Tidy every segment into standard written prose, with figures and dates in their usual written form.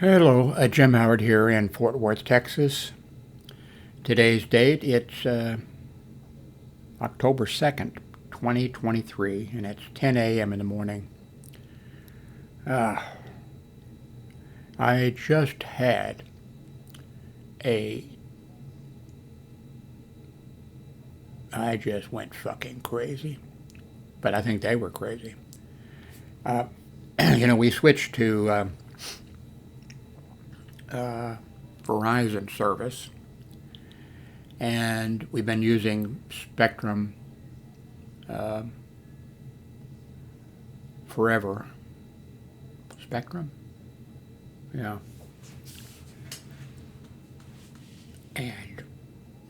Hello, Jim Howard here in Fort Worth, Texas. Today's date, it's October 2nd, 2023, and it's 10 a.m. in the morning. I just had I just went fucking crazy, but I think they were crazy. We switched to Verizon service, and we've been using Spectrum forever. Spectrum? Yeah. And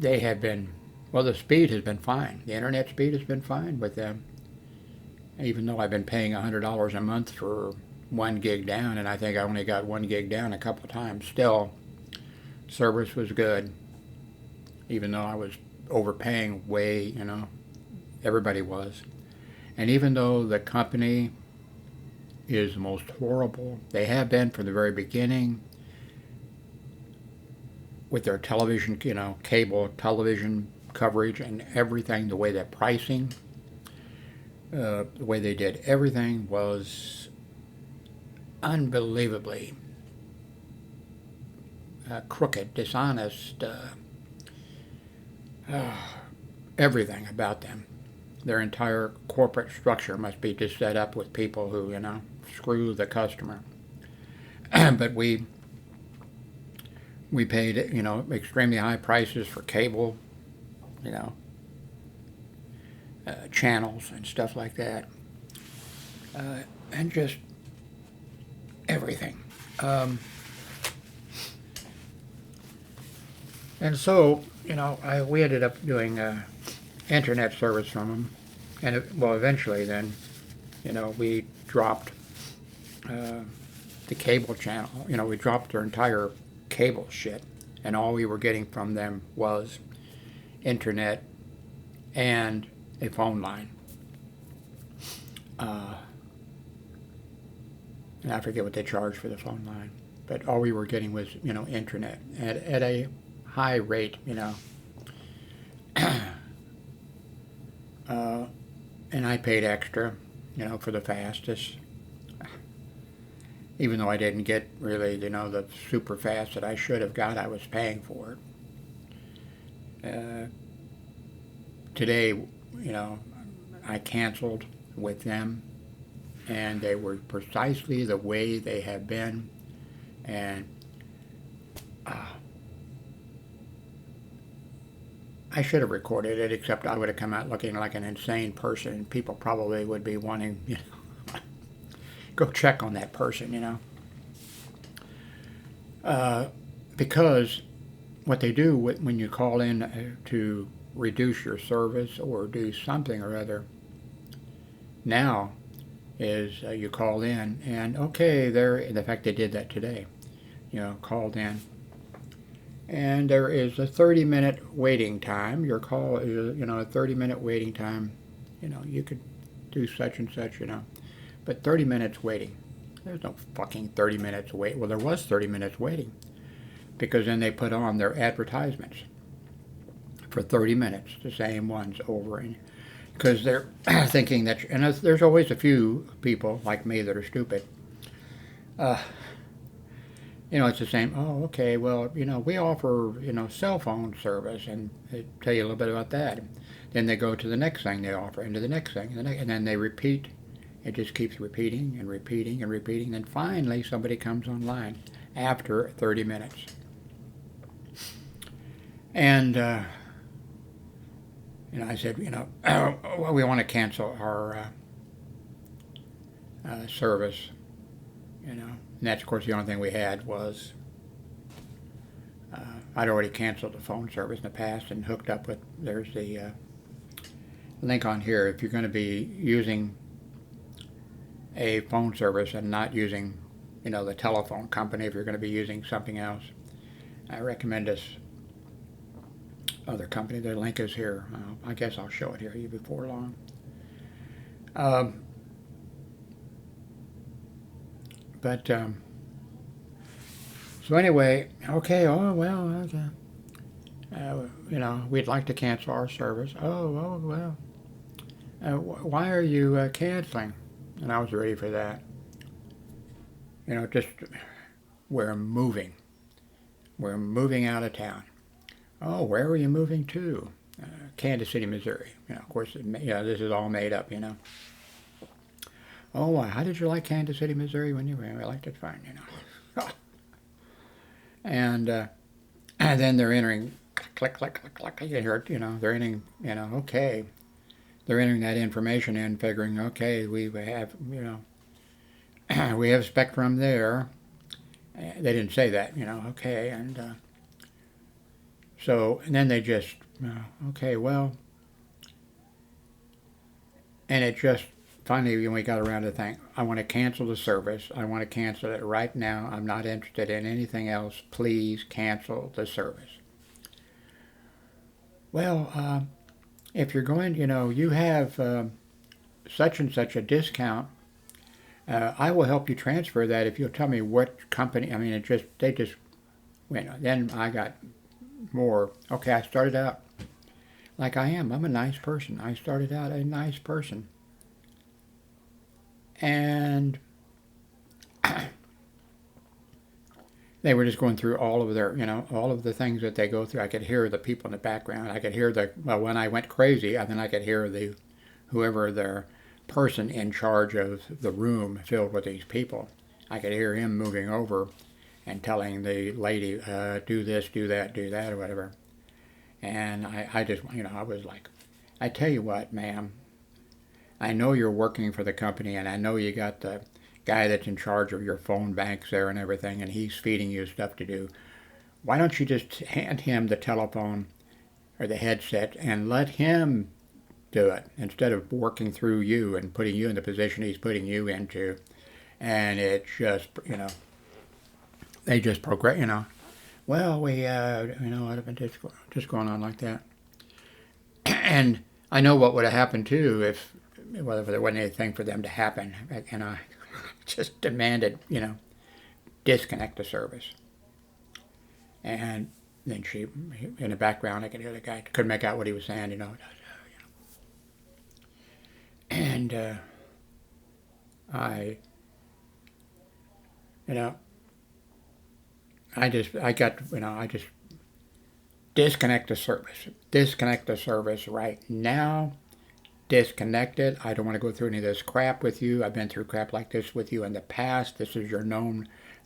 they have been, well, the speed has been fine. The internet speed has been fine with them. Even though I've been paying $100 a month for 1 gig down, and I think I only got 1 gig down a couple of times, still, service was good. Even though I was overpaying way, everybody was. And even though the company is the most horrible, they have been from the very beginning with their television, cable television coverage and everything, the way they're pricing, the way they did everything was unbelievably crooked, dishonest, everything about them. Their entire corporate structure must be just set up with people who, screw the customer. But we paid, extremely high prices for cable, channels and stuff like that, and just everything. And so, we ended up doing internet service from them, and eventually then, we dropped the cable channel. We dropped their entire cable shit, and all we were getting from them was internet and a phone line. And I forget what they charged for the phone line, but all we were getting was, internet at a high rate, and I paid extra, for the fastest, even though I didn't get really, the super fast that I should have got. I was paying for it. Today, I canceled with them, and they were precisely the way they have been, and I should have recorded it, except I would have come out looking like an insane person, and people probably would be wanting, go check on that person, because what they do when you call in to reduce your service or do something or other now is you call in, and okay, in fact they did that today, called in, and there is a 30-minute waiting time. Your call is, a 30-minute waiting time. You could do such and such, but 30 minutes waiting. There's no fucking 30 minutes wait. Well, there was 30 minutes waiting, because then they put on their advertisements for 30 minutes, the same ones over, and because they're thinking that, and there's always a few people like me that are stupid. It's the same. Oh, okay. Well, we offer, cell phone service, and they tell you a little bit about that. Then they go to the next thing they offer, and to the next thing, and then they repeat. It just keeps repeating and repeating and repeating. Then finally, somebody comes online after 30 minutes, and I said, well, we want to cancel our service, and that's, of course, the only thing we had was, I'd already canceled the phone service in the past and hooked up with, there's the link on here. If you're going to be using a phone service and not using, the telephone company, if you're going to be using something else, I recommend this other company. The link is here. I guess I'll show it here before long. But So anyway, okay, oh, well, okay. We'd like to cancel our service. Oh, well. Why are you canceling? And I was ready for that. Just, we're moving. We're moving out of town. Oh, where are you moving to? Kansas City, Missouri. Of course, this is all made up. Oh, how did you like Kansas City, Missouri when you were? I liked it fine. And then they're entering, click, click, click, click. You hear it, they're entering, okay. They're entering that information in, figuring, okay, we have, we have spectrum there. They didn't say that, okay. And then they just, okay, well, and it just, finally, when we got around to think, I want to cancel the service. I want to cancel it right now. I'm not interested in anything else. Please cancel the service. Well, if you're going, you have such and such a discount, I will help you transfer that if you'll tell me what company. I mean, they just went. Then I got more. Okay, I started out like I am. I'm a nice person. I started out a nice person. And they were just going through all of their, all of the things that they go through. I could hear the people in the background. I could hear when I went crazy, and then I could hear whoever their person in charge of the room filled with these people. I could hear him moving over and telling the lady, do this, do that, or whatever. And I just, I was like, I tell you what, ma'am, I know you're working for the company, and I know you got the guy that's in charge of your phone banks there and everything, and he's feeding you stuff to do. Why don't you just hand him the telephone or the headset and let him do it instead of working through you and putting you in the position he's putting you into? And it just, they just progress, well, we, I've been just going on like that. And I know what would have happened too if there wasn't anything for them to happen, and I just demanded, disconnect the service. And then in the background, I could hear the guy, couldn't make out what he was saying, And I just disconnect the service right now. Disconnect it. I don't want to go through any of this crap with you. I've been through crap like this with you in the past. This is the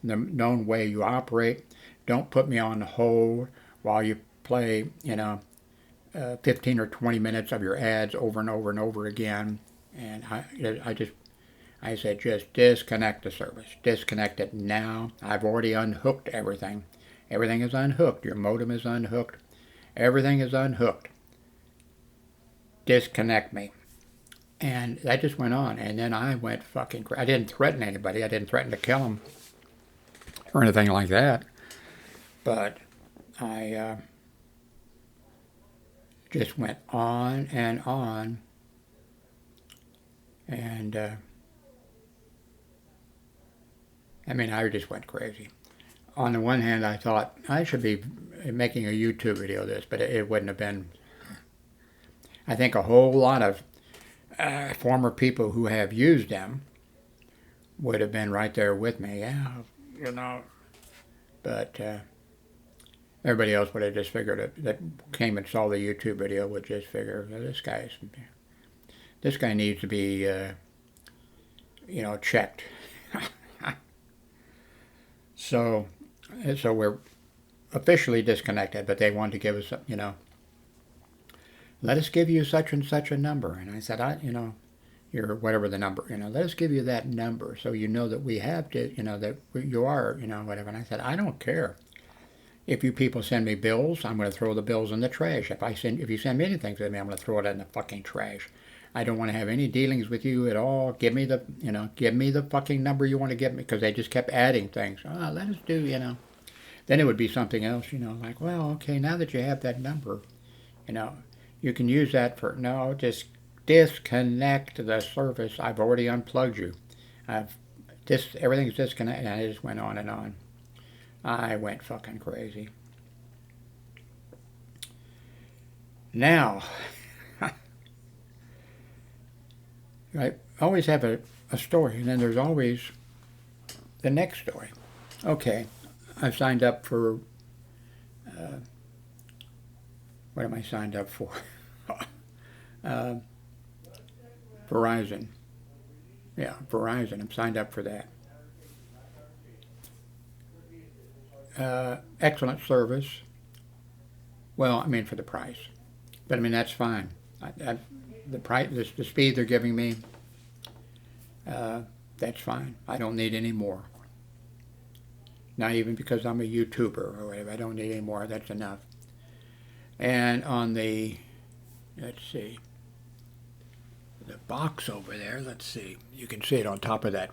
known way you operate. Don't put me on hold while you play, 15 or 20 minutes of your ads over and over and over again. And I said, just disconnect the service. Disconnect it now. I've already unhooked everything. Everything is unhooked. Your modem is unhooked. Everything is unhooked. Disconnect me. And that just went on. And then I went fucking crazy. I didn't threaten anybody. I didn't threaten to kill them or anything like that. But I just went on and on. And I just went crazy. On the one hand, I thought I should be making a YouTube video of this, but it wouldn't have been. I think a whole lot of former people who have used them would have been right there with me. Yeah, But everybody else would have just figured it. That came and saw the YouTube video would just figure, well, this guy needs to be, checked. So we're officially disconnected, but they wanted to give us, let us give you such and such a number. And I said, your whatever the number, let us give you that number so you know that we have to, that you are, whatever. And I said, I don't care. If you people send me bills, I'm going to throw the bills in the trash. If you send me anything to me, I'm going to throw it in the fucking trash. I don't want to have any dealings with you at all. Give me the fucking number you want to give me, because they just kept adding things. Let us do, Then it would be something else, like, well, okay, now that you have that number, you can use that for, no, just disconnect the service. I've already unplugged you. Everything's disconnected. And I just went on and on. I went fucking crazy. Now, I always have a story, and then there's always the next story. Okay, I've signed up for, what am I signed up for? uh, Verizon. Yeah, Verizon. I'm signed up for that. Excellent service. Well, I mean for the price, but I mean that's fine. The price, the speed they're giving me, that's fine. I don't need any more. Not even because I'm a YouTuber or whatever. I don't need any more. That's enough. And on the, let's see, the box over there. Let's see. You can see it on top of that.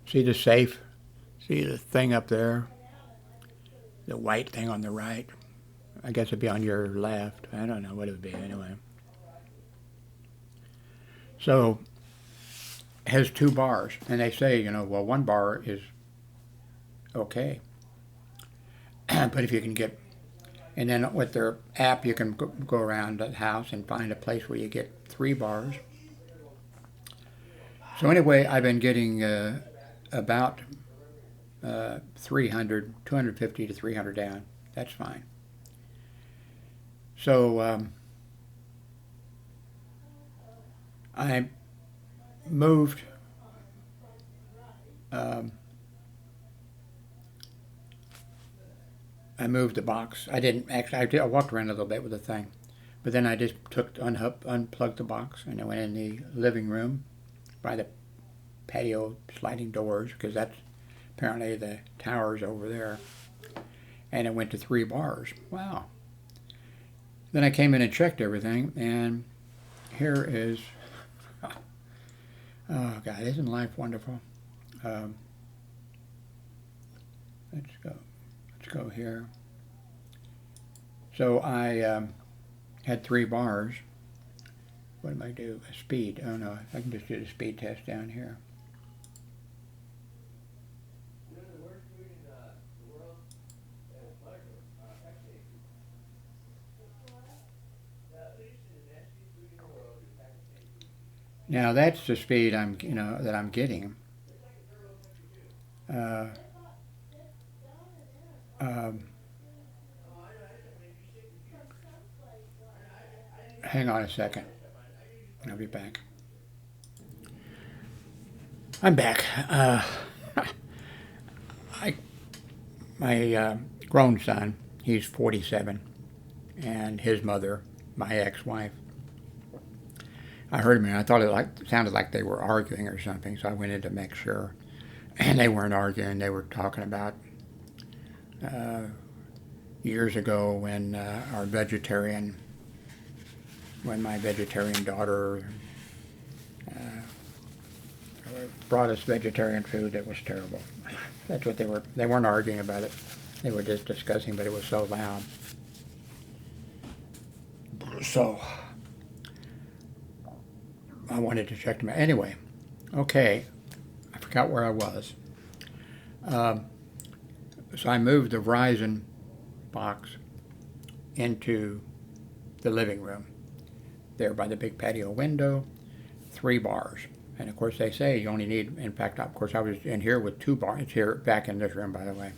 See the safe? See the thing up there? The white thing on the right? I guess it'd be on your left. I don't know what it would be anyway. So, it has 2 bars. And they say, you know, well, 1 bar is okay. But if you can get, and then with their app, you can go around the house and find a place where you get 3 bars. So anyway, I've been getting about 300, 250 to 300 down. That's fine. So I moved the box. I didn't actually. I walked around a little bit with the thing, but then I just unplugged the box, and I went in the living room by the patio sliding doors, because that's apparently the tower's over there, and it went to 3 bars. Wow. Then I came in and checked everything, and here is, oh God, isn't life wonderful? Let's go here. So I had 3 bars. What am I do? A speed. Oh no, I can just do the speed test down here. Now that's the speed that I'm getting. Hang on a second. I'll be back. I'm back. My grown son, he's 47, and his mother, my ex-wife, I heard him and I thought it sounded like they were arguing or something, so I went in to make sure. And they weren't arguing. They were talking about years ago when my vegetarian daughter brought us vegetarian food that was terrible. That's what they weren't arguing about it. They were just discussing, but it was so loud. So I wanted to check them out. Anyway, okay, I forgot where I was. So I moved the Verizon box into the living room, there by the big patio window, 3 bars. And of course they say you only need, in fact, of course I was in here with 2 bars. It's here, back in this room, by the way.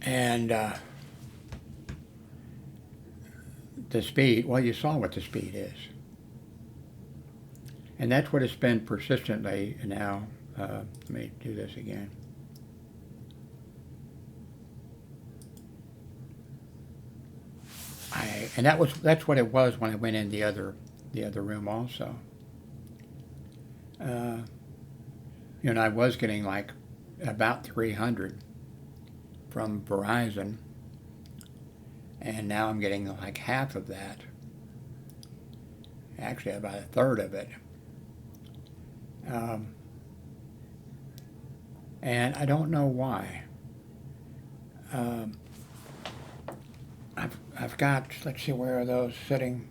And the speed, well, you saw what the speed is. And that's what it's been persistently now. Let me do this again. And that's what it was when I went in the other room also. I was getting like about 300 from Verizon, and now I'm getting like half of that. Actually, about a third of it. And I don't know why. I've got, let's see, where are those sitting?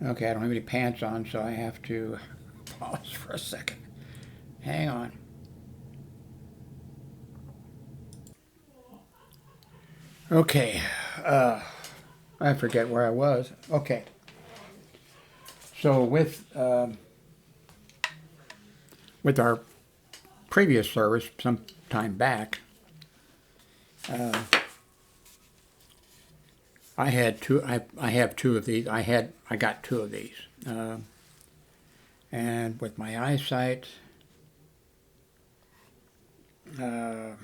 Okay, I don't have any pants on, so I have to pause for a second. Hang on. Okay, I forget where I was. Okay, so with our previous service some time back, I had two. I have two of these. I got two of these, and with my eyesight, there's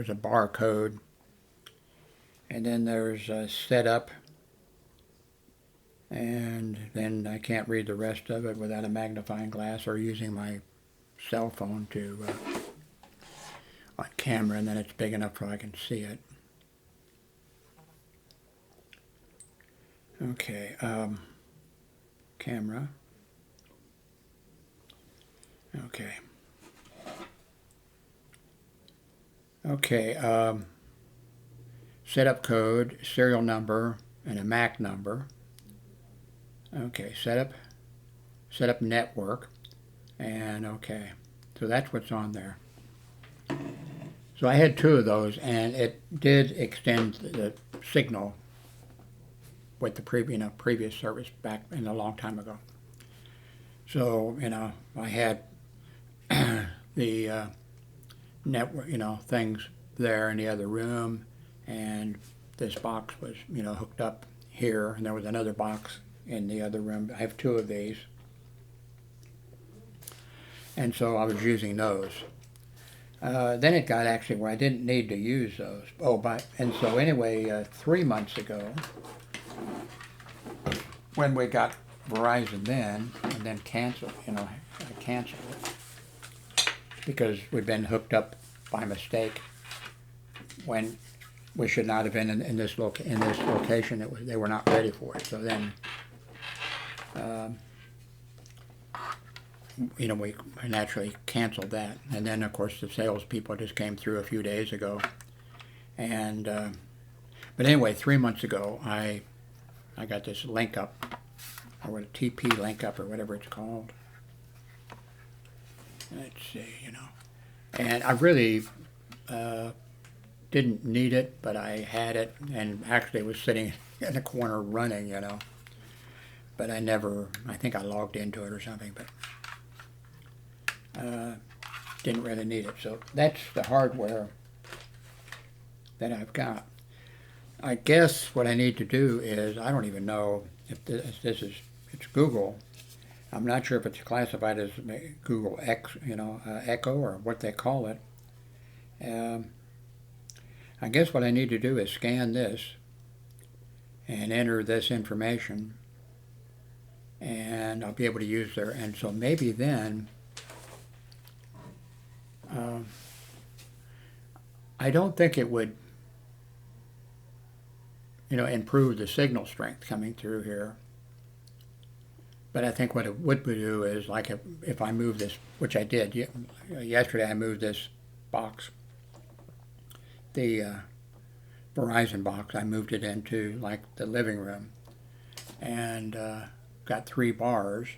a barcode, and then there's a setup, and then I can't read the rest of it without a magnifying glass or using my cell phone to on camera, and then it's big enough so I can see it. Okay, camera. Okay. Okay, setup code, serial number, and a MAC number. Okay, setup network, and okay, so that's what's on there. So I had two of those, and it did extend the signal with the previous service back in a long time ago. So I had the network, things there in the other room, and this box was hooked up here, and there was another box in the other room. I have two of these, and so I was using those. Then it got actually where I didn't need to use those. And so anyway, 3 months ago, when we got Verizon and then canceled, I canceled it because we'd been hooked up by mistake when we should not have been in this location. They were not ready for it. So then, we naturally canceled that. And then, of course, the salespeople just came through a few days ago. And but anyway, 3 months ago, I got this link up, or what, a TP link up, or whatever it's called. Let's see, and I really didn't need it, but I had it, and actually was sitting in the corner running, but I think I logged into it or something, but didn't really need it. So that's the hardware that I've got. I guess what I need to do is, I don't even know if it's Google. I'm not sure if it's classified as Google Echo, or what they call it. I guess what I need to do is scan this and enter this information, and I'll be able to use there. And so maybe then, I don't think it would improve the signal strength coming through here. But I think what it would do is, like, if I move this, which I did yesterday, I moved this box, the Verizon box, I moved it into like the living room, and got 3 bars,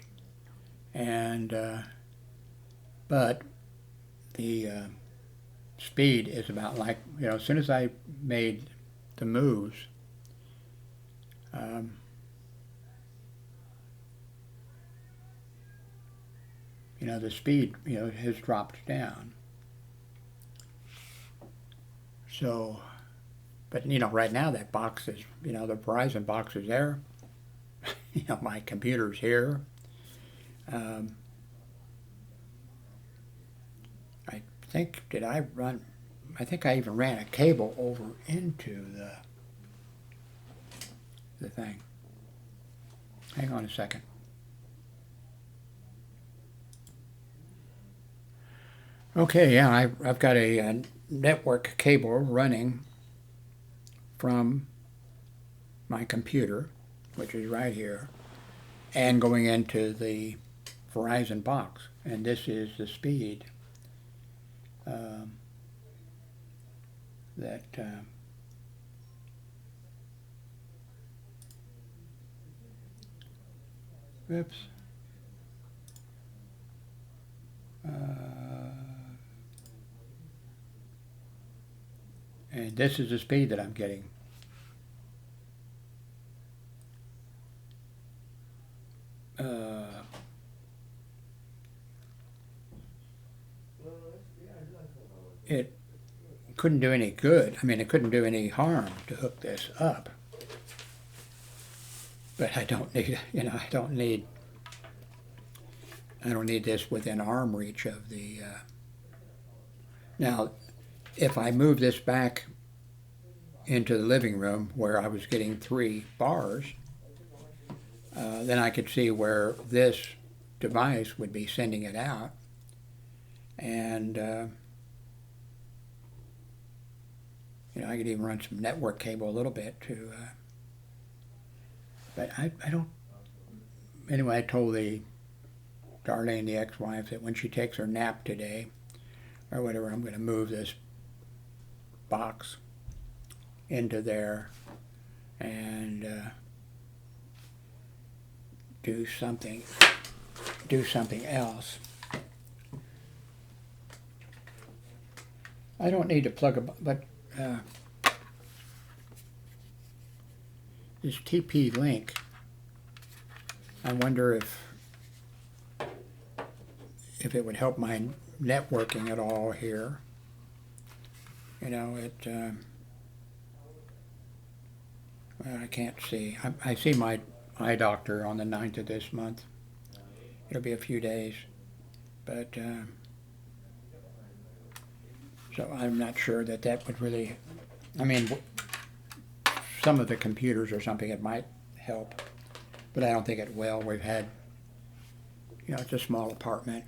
and but the speed is about like, as soon as I made the moves, the speed, has dropped down. So, but right now that box is, the Verizon box is there. My computer's here. I think I think I even ran a cable over into the thing. Hang on a second. Okay, yeah, I've got a network cable running from my computer, which is right here, and going into the Verizon box, and this is the speed that oops. And this is the speed that I'm getting. It couldn't do any good. I mean, it couldn't do any harm to hook this up. But I don't need, I don't need this within arm reach of the, now, if I move this back into the living room where I was getting 3 bars, then I could see where this device would be sending it out. And, I could even run some network cable a little bit to, but I don't, anyway, I told Darlene, the ex-wife, that when she takes her nap today, or whatever, I'm going to move this box into there and do something else. I don't need to plug a, but this TP-Link, I wonder if it would help my networking at all here. Well, I can't see. I see my eye doctor on the 9th of this month. It'll be a few days, but so I'm not sure that would really, I mean, some of the computers or something, it might help, but I don't think it will. We've had, it's a small apartment.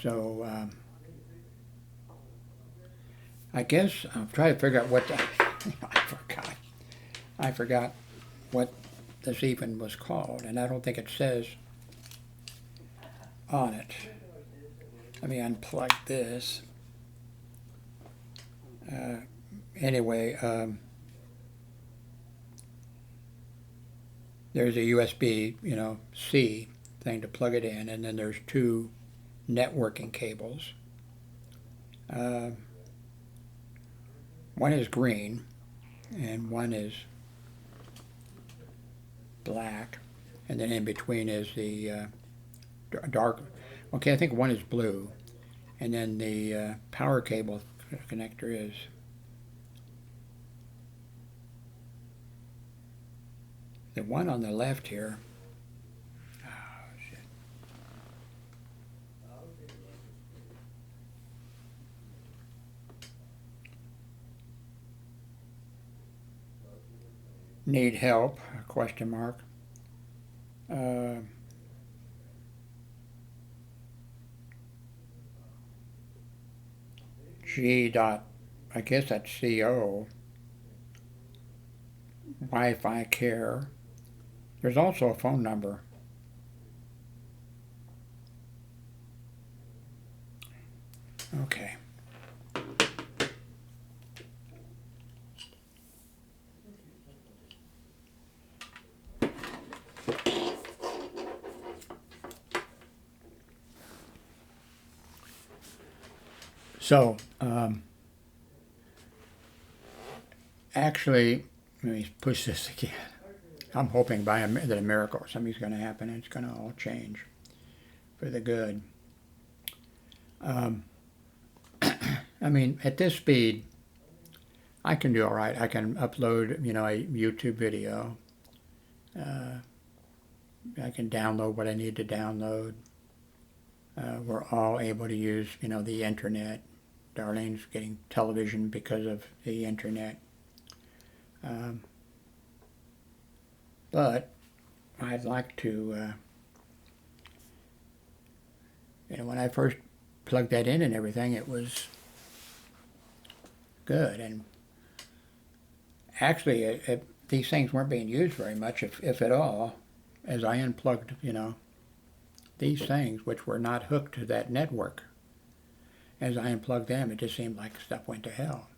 So I guess I'll try to figure out what I forgot what this even was called, and I don't think it says on it. Let me unplug this. Anyway, there's a USB, C thing to plug it in, and then there's 2 networking cables. One is green, and one is black, and then in between is the dark. Okay, I think one is blue, and then the power cable connector is the one on the left here. Oh, shit. Need help? Question mark. G dot, I guess that's CO, Wi-Fi care. There's also a phone number. Okay. So, actually, let me push this again. I'm hoping that a miracle or something's going to happen and it's going to all change for the good. I mean, at this speed, I can do all right. I can upload, a YouTube video. I can download what I need to download. We're all able to use, the internet. Darlene's getting television because of the internet. But I'd like to, when I first plugged that in and everything, it was good. And actually, these things weren't being used very much, if at all, as I unplugged, these things, which were not hooked to that network. As I unplugged them, it just seemed like stuff went to hell.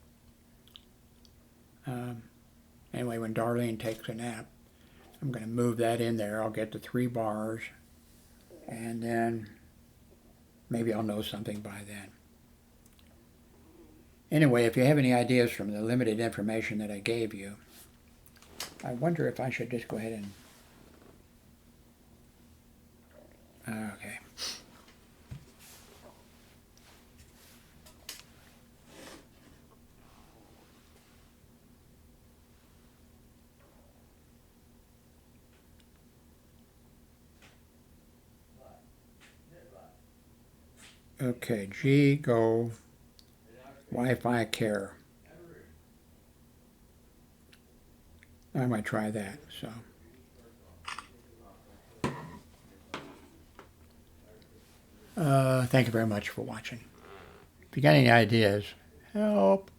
Anyway, when Darlene takes a nap, I'm going to move that in there. I'll get the 3 bars, and then maybe I'll know something by then. Anyway, if you have any ideas from the limited information that I gave you, I wonder if I should just go ahead and... Okay. Okay, G, go, Wi-Fi care. I'm going to try that, so. Thank you very much for watching. If you got any ideas, help.